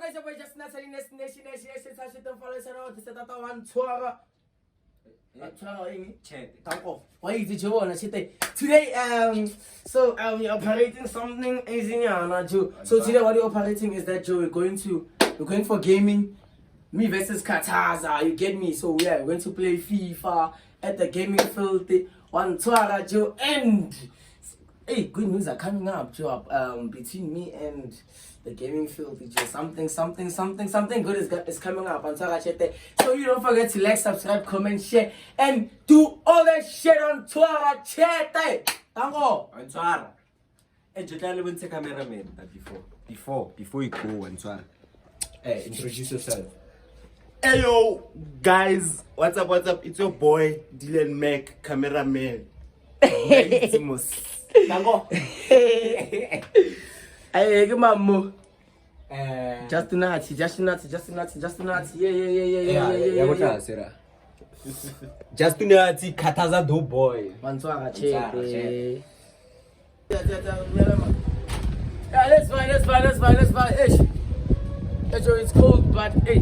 guys, we're just not telling this nation. Today, we're operating something easy, Joe. So today, what we're operating is that Joe, we're going for gaming. Me versus Kataza, you get me? So yeah, we're going to play FIFA at the gaming field. One Twara Joe, and hey, good news are coming up, Joe. Between me and the gaming field, Joe, something good is coming up on Twara Chete. So you don't forget to like, subscribe, comment, share, and do all that shit on Twara Chete. Tango on Twara. Hey, Jotale went to cameraman before you go on Twara. Hey, introduce yourself. Hey yo, guys, what's up? It's your boy Dylan Mac, cameraman. Tango. Hey, come on, Mo. Just nuts. Yeah. Just to know, Kataza do boy. Manzwara Chete. Yeah, let's fight. Ish. It's cold, but hey.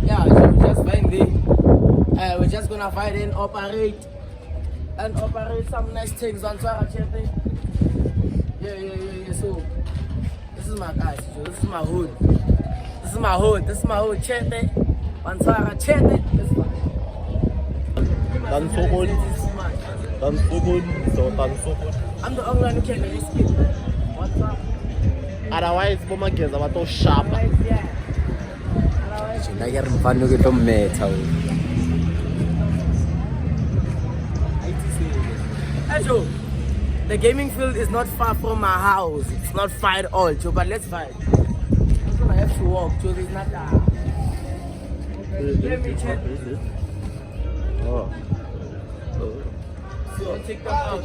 Yeah, just fine there. We're just gonna fight and operate some nice things on Twara Chete. Yeah. So this is my guys, this is my hood. Chete. On Twara Chete. Let's fight. Done so good. I'm the only one who can risk it. What's up? Otherwise, Mama gets about to sharp. Yeah. Hey Joe, the gaming field is not far from my house. It's not far at all, Joe, but let's fight. I'm gonna have to walk, Joe. There's not that. Let me check. Oh. So take them out.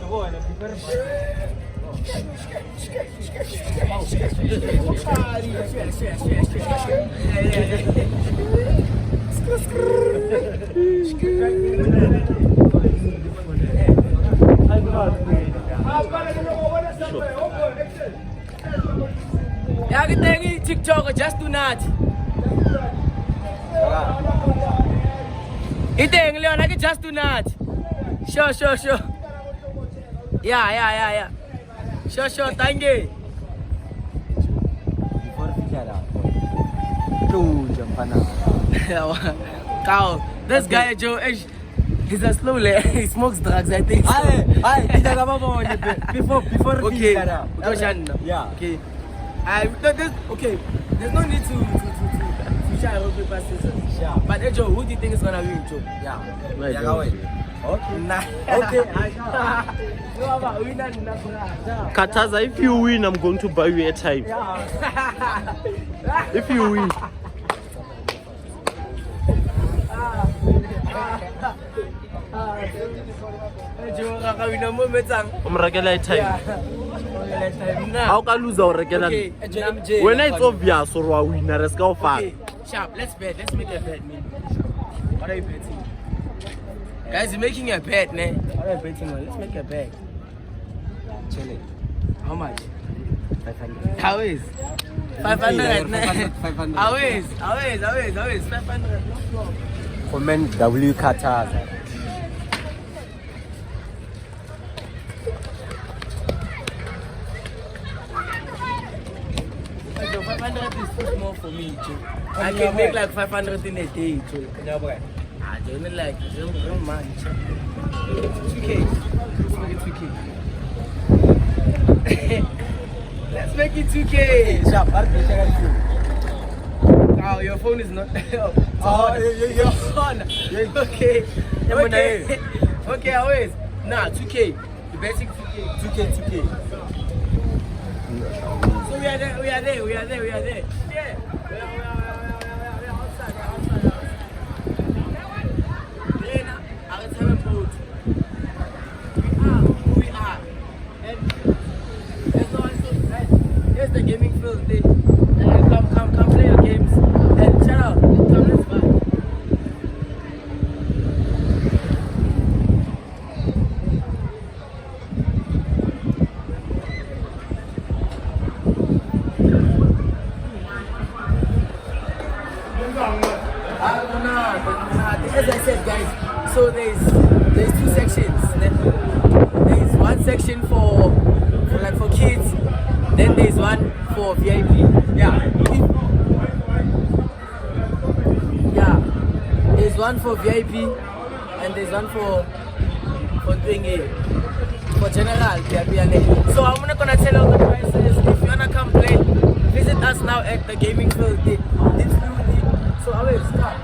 Yeah, get TikTok, just do not. It's just do not. Sure. Yeah. Sure, thank you. Cow, this guy Joe, he's a slow lad. He smokes drugs, I think. Before okay. Yeah. Okay. Okay. There's no need to share rock paper scissors. Yeah. But hey, Joe, who do you think is gonna win, Joe? Yeah. Okay. Kataza, if you win, I'm going to buy you a time. If you win. I'm regular time. How can lose our regular? When it's obvious or a winner, let's go far. Okay, sharp, let's bet. Let's make a bet, man. What are you betting? Guys, you're making a bet, man. What are you betting on? Let's make a bet. Chile. How much? 500. How is? 500, man. 500. How is? 500. Comment W Kataza. So 500 is too small for me, too. I can make like 500 in a day, too. Yeah, boy. I don't like it. Don't mind. 2K. Let's make it 2K. Sharp. Oh, your phone is not. You're on. Okay. Okay, always. Nah, 2K. The basic 2K. So we are there. Yeah. We are outside. Lena, I'll tell them both. We are. And there's no one so right. Here's the gaming field. Come play your games. And shut up. Come, let's fight. So there's two sections. There's one section for kids. Then there's one for VIP. Yeah. Yeah. There's one for VIP and there's one for thingy. For general VIP. So I'm not gonna tell all the prices. If you wanna come play, visit us now at the gaming field. So always come.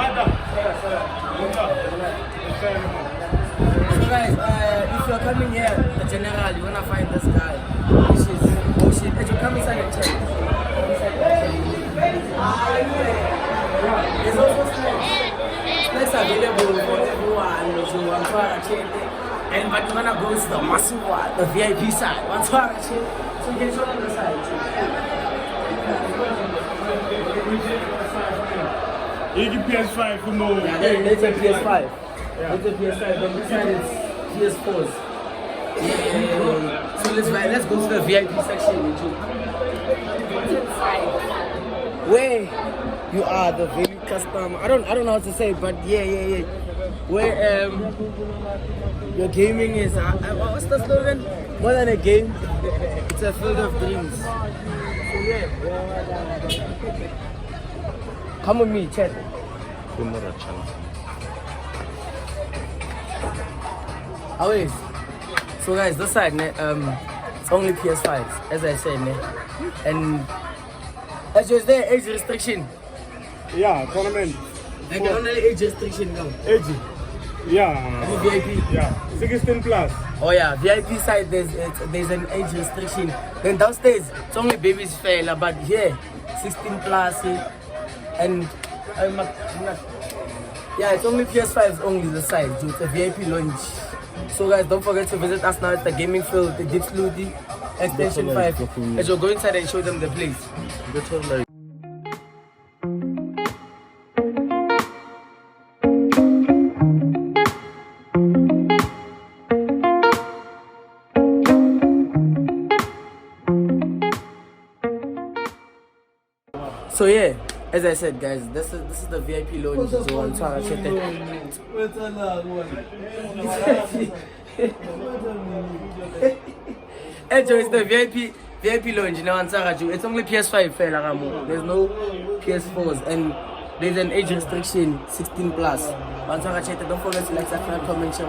So guys, if you're coming here, the general, you wanna find this guy. This is bullshit. Hey, come inside and check. There's also snacks available for everyone. And but you wanna go to the massive one, the VIP side. So you can show them the side. 80 PS5 for more. Yeah, that's a PS5. Yeah. That's a PS5. But this side is PS4s. Yeah. So let's go to the VIP section. Where you are the very customer. I don't know how to say, but yeah. Where your gaming is. What's the slogan? More than a game, it's a field of dreams. So yeah. Come with me, chat. Always. So guys, this side, it's only PS5s, as I said, and as is there age restriction? Yeah, tournament. Like the only age restriction now. Age. Yeah. VIP. Yeah. 16 plus. Oh yeah, VIP side there's an age restriction. Then downstairs it's only babies fair, but here 16 plus and yeah, it's only PS5s only the side, dude. It's a VIP launch. So guys, don't forget to visit us now at the gaming field, the Dips Ludi at Station 5. As you'll go inside and show them the place. So yeah, as I said, guys, this is the VIP lounge. So I'm trying to check it. It's the VIP lounge. You know, it's only PS5 fella. There's no PS4s and there's an age restriction 16 plus. Don't forget to like, subscribe, comment, share.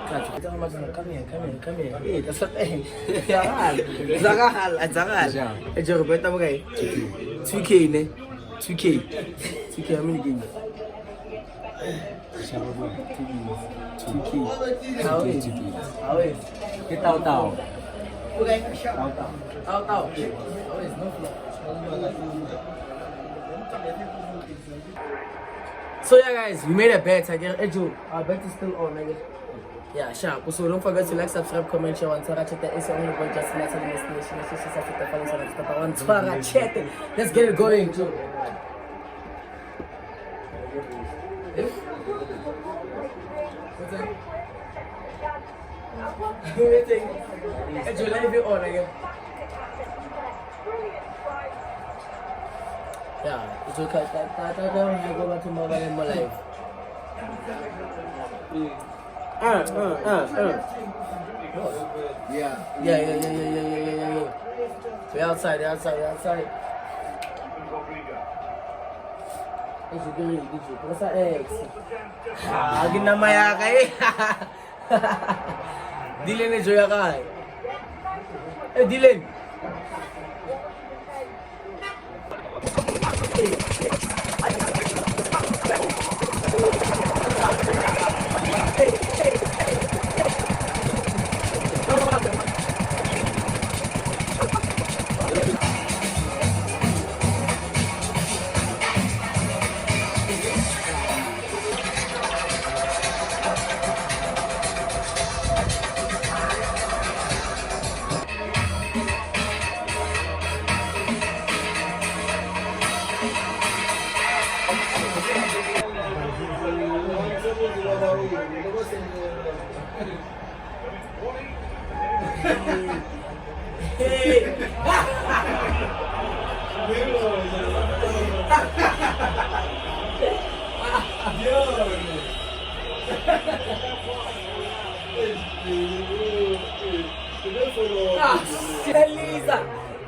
Come here. Hey, that's what Zakal. Hey, Joe, better okay. 2K, ne? 2K, how many games? 2K. How is? Get out. Okay. Out. How is? No floor. So yeah, guys, we made a bet. I guess. Hey, Joe, our bet is still on, I guess. Yeah, sharp. So don't forget to like, subscribe, comment, share, and check the AC only boy just let's get it going too. What's that? It's your live on again. Yeah, it's okay. I go back to mobile in my life. Yeah. We're outside. It's good. What's that X? Ginamaya ka eh. Dylan na Joya ka eh. Hey, Dylan. Hey!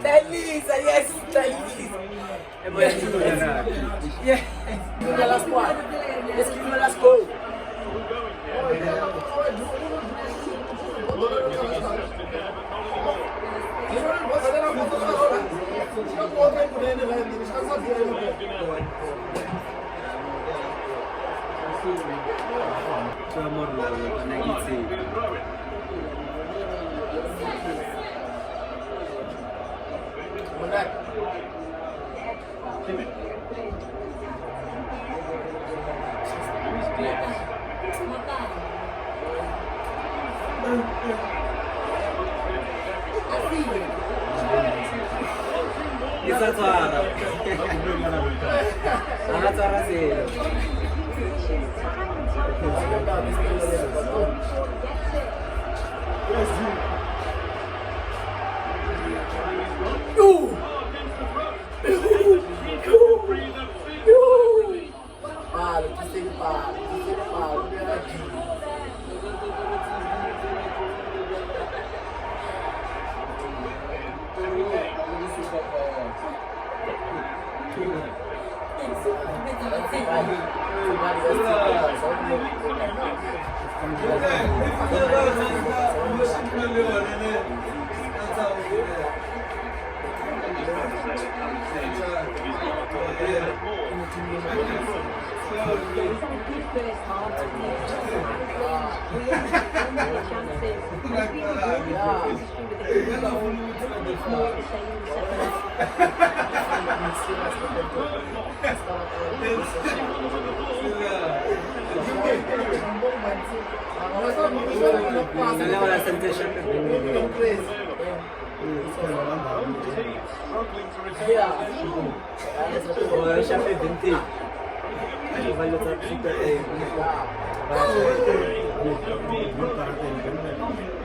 Tell Lisa, yes, tell Lisa. Yeah. Give me the last one. Let's give me the last goal.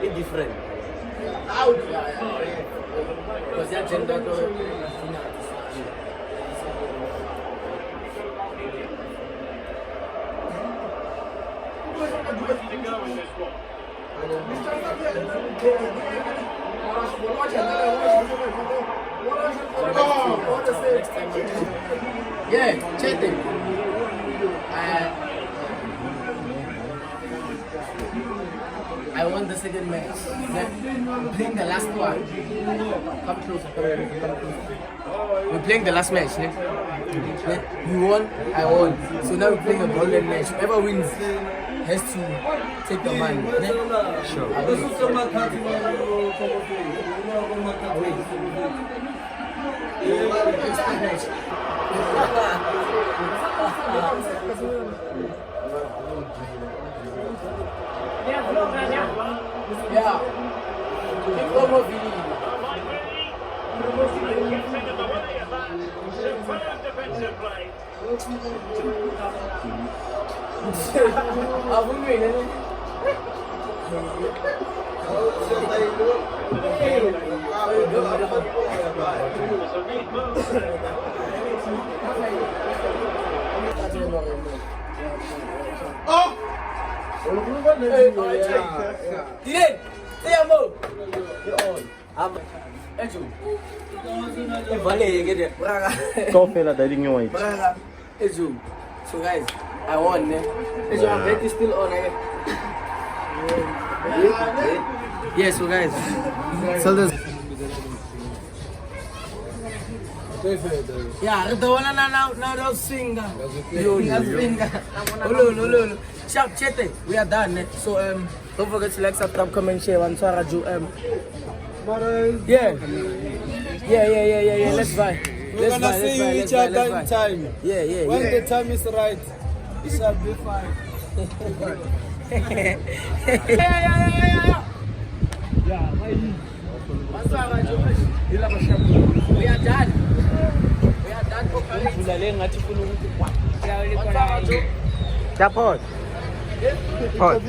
It's different. Yeah, check it. I won the second match. We're playing the last one. Come closer. We're playing the last match. You won, I won. So now we're playing a golden match. Whoever wins has to take the money. Sure. Yeah. So guys, I won. My bet is still on. Yeah, so guys, so this. Yeah, the one now sing. Sharp chete, we are done. So don't forget to like, subscribe, comment, share, and yeah. Let's buy. We're gonna see each other in time. Yeah. When the time is right, it shall be fine. We are done. Pause.